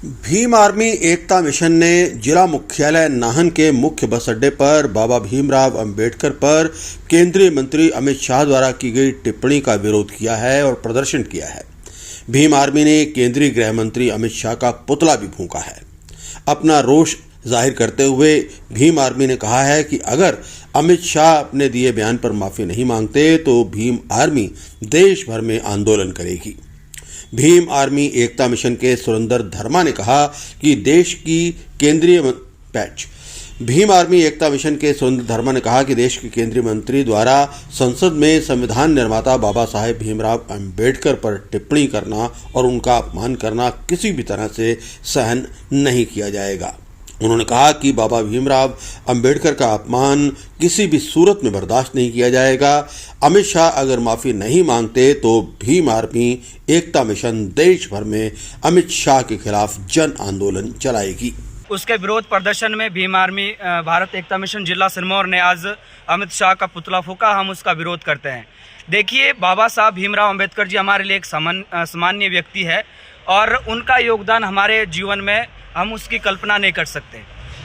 Bhim army एकता mission ने जिला मुख्यालय नाहन के मुख्य बस अड्डे पर बाबा भीमराव अंबेडकर पर केंद्रीय मंत्री अमित शाह द्वारा की गई टिप्पणी का विरोध किया है और प्रदर्शन किया है। भीम आर्मी ने केंद्रीय गृह मंत्री अमित शाह का पुतला भी फूंका है। अपना रोष जाहिर करते हुए भीम आर्मी ने कहा है कि अगर अमित शाह अपने दिए बयान पर माफी नहीं मांगते तो भीम आर्मी देश भर में आंदोलन करेगी। भीम आर्मी एकता मिशन के सुरेंद्र धर्मा ने कहा कि देश की केंद्रीय भीम आर्मी एकता मिशन के सुरेंद्र धर्मा ने कहा कि देश के केंद्रीय मंत्री द्वारा संसद में संविधान निर्माता बाबा साहेब भीमराव अंबेडकर पर टिप्पणी करना और उनका अपमान करना किसी भी तरह से सहन नहीं किया जाएगा। उन्होंने कहा कि बाबा भीमराव अंबेडकर का अपमान किसी भी सूरत में बर्दाश्त नहीं किया जाएगा। अमित शाह अगर माफी नहीं मांगते तो भीम आर्मी एकता मिशन देश भर में अमित शाह के खिलाफ जन आंदोलन चलाएगी। उसके विरोध प्रदर्शन में भीम आर्मी भारत एकता मिशन जिला सिरमौर ने आज अमित शाह का पुतला फूंका। हम उसका विरोध करते हैं। देखिए, बाबा साहब भीमराव अंबेडकर जी हमारे लिए एक सामान्य व्यक्ति है और उनका योगदान हमारे जीवन में हम उसकी कल्पना नहीं कर सकते,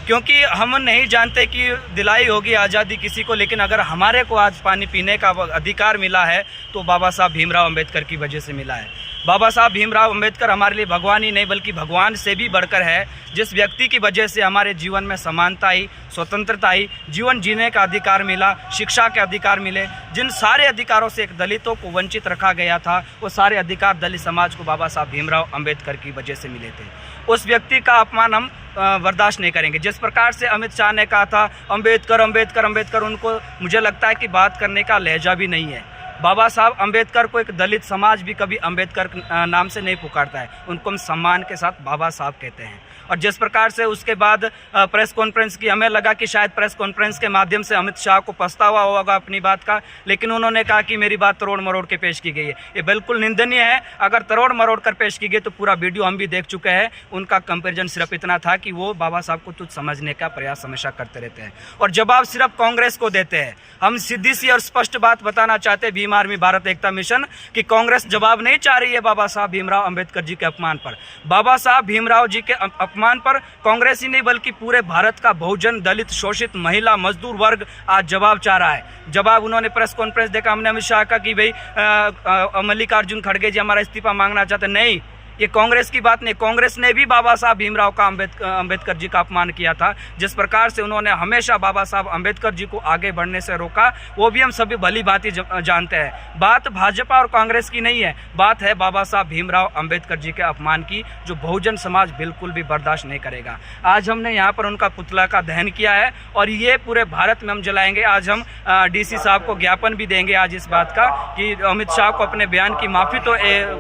क्योंकि हम नहीं जानते कि दिलाई होगी आज़ादी किसी को, लेकिन अगर हमारे को आज पानी पीने का अधिकार मिला है तो बाबा साहब भीमराव अंबेडकर की वजह से मिला है। बाबा साहब भीमराव अंबेडकर हमारे लिए भगवान ही नहीं बल्कि भगवान से भी बढ़कर है। जिस व्यक्ति की वजह से हमारे जीवन में समानता आई, स्वतंत्रता आई, जीवन जीने का अधिकार मिला, शिक्षा के अधिकार मिले, जिन सारे अधिकारों से एक दलितों को वंचित रखा गया था वो सारे अधिकार दलित समाज को बाबा साहब भीमराव अंबेडकर की वजह से मिले थे। उस व्यक्ति का अपमान हम बर्दाश्त नहीं करेंगे। जिस प्रकार से अमित शाह ने कहा था अंबेडकर अंबेडकर अंबेडकर, उनको मुझे लगता है कि बात करने का लहजा भी नहीं है। बाबा साहब अंबेडकर को एक दलित समाज भी कभी अंबेडकर नाम से नहीं पुकारता है, उनको हम सम्मान के साथ बाबा साहब कहते हैं। और जिस प्रकार से उसके बाद प्रेस कॉन्फ्रेंस की, हमें लगा कि शायद प्रेस कॉन्फ्रेंस के माध्यम से अमित शाह को पछतावा होगा अपनी बात का, लेकिन उन्होंने कहा कि मेरी बात तरोड़ मरोड़ के पेश की गई है। ये बिल्कुल निंदनीय है। अगर तरोड़ मरोड़ कर पेश की गई तो पूरा वीडियो हम भी देख चुके हैं। उनका कंपैरिजन सिर्फ इतना था कि वो बाबा साहब को तुच्छ समझने का प्रयास हमेशा करते रहते हैं और जवाब सिर्फ कांग्रेस को देते हैं। हम सीधी सी और स्पष्ट बात बताना चाहते हैं भीम आर्मी भारत एकता मिशन कि कांग्रेस जवाब नहीं चाह रही है बाबा साहब भीमराव अंबेडकर जी के अपमान पर। बाबा साहब भीमराव जी के अपमान पर कांग्रेस ही नहीं बल्कि पूरे भारत का बहुजन, दलित, शोषित, महिला, मजदूर वर्ग आज जवाब चाह रहा है। जवाब उन्होंने प्रेस कॉन्फ्रेंस देखा, हमने अमित शाह का कि भाई मल्लिकार्जुन खड़गे जी हमारा इस्तीफा मांगना चाहते। नहीं, ये कांग्रेस की बात नहीं। कांग्रेस ने भी बाबा साहब भीमराव का अंबेडकर जी का अपमान किया था। जिस प्रकार से उन्होंने हमेशा बाबा साहब अंबेडकर जी को आगे बढ़ने से रोका, वो भी हम सभी भली भांति जानते हैं। बात भाजपा और कांग्रेस की नहीं है, बात है बाबा साहब भीमराव अंबेडकर जी के अपमान की, जो बहुजन समाज बिल्कुल भी बर्दाश्त नहीं करेगा। आज हमने यहाँ पर उनका पुतला का दहन किया है और ये पूरे भारत में हम जलाएंगे। आज हम DC साहब को ज्ञापन भी देंगे आज इस बात का कि अमित शाह को अपने बयान की माफ़ी तो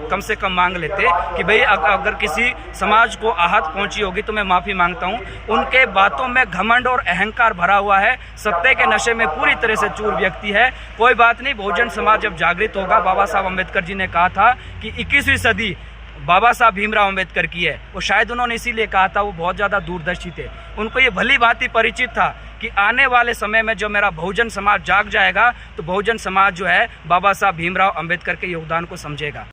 कम से कम मांग लेते कि भाई अगर किसी समाज को आहत पहुंची होगी तो मैं माफ़ी मांगता हूं। उनके बातों में घमंड और अहंकार भरा हुआ है, सत्ते के नशे में पूरी तरह से चूर व्यक्ति है। कोई बात नहीं, बहुजन समाज जब जागृत होगा। बाबा साहब अंबेडकर जी ने कहा था कि 21वीं सदी बाबा साहब भीमराव अंबेडकर की है। वो शायद उन्होंने इसीलिए कहा था, वो बहुत ज़्यादा दूरदर्शी थे। उनको ये भली भांति परिचित था कि आने वाले समय में जो मेरा बहुजन समाज जाग जाएगा तो बहुजन समाज जो है बाबा साहब भीमराव अंबेडकर के योगदान को समझेगा।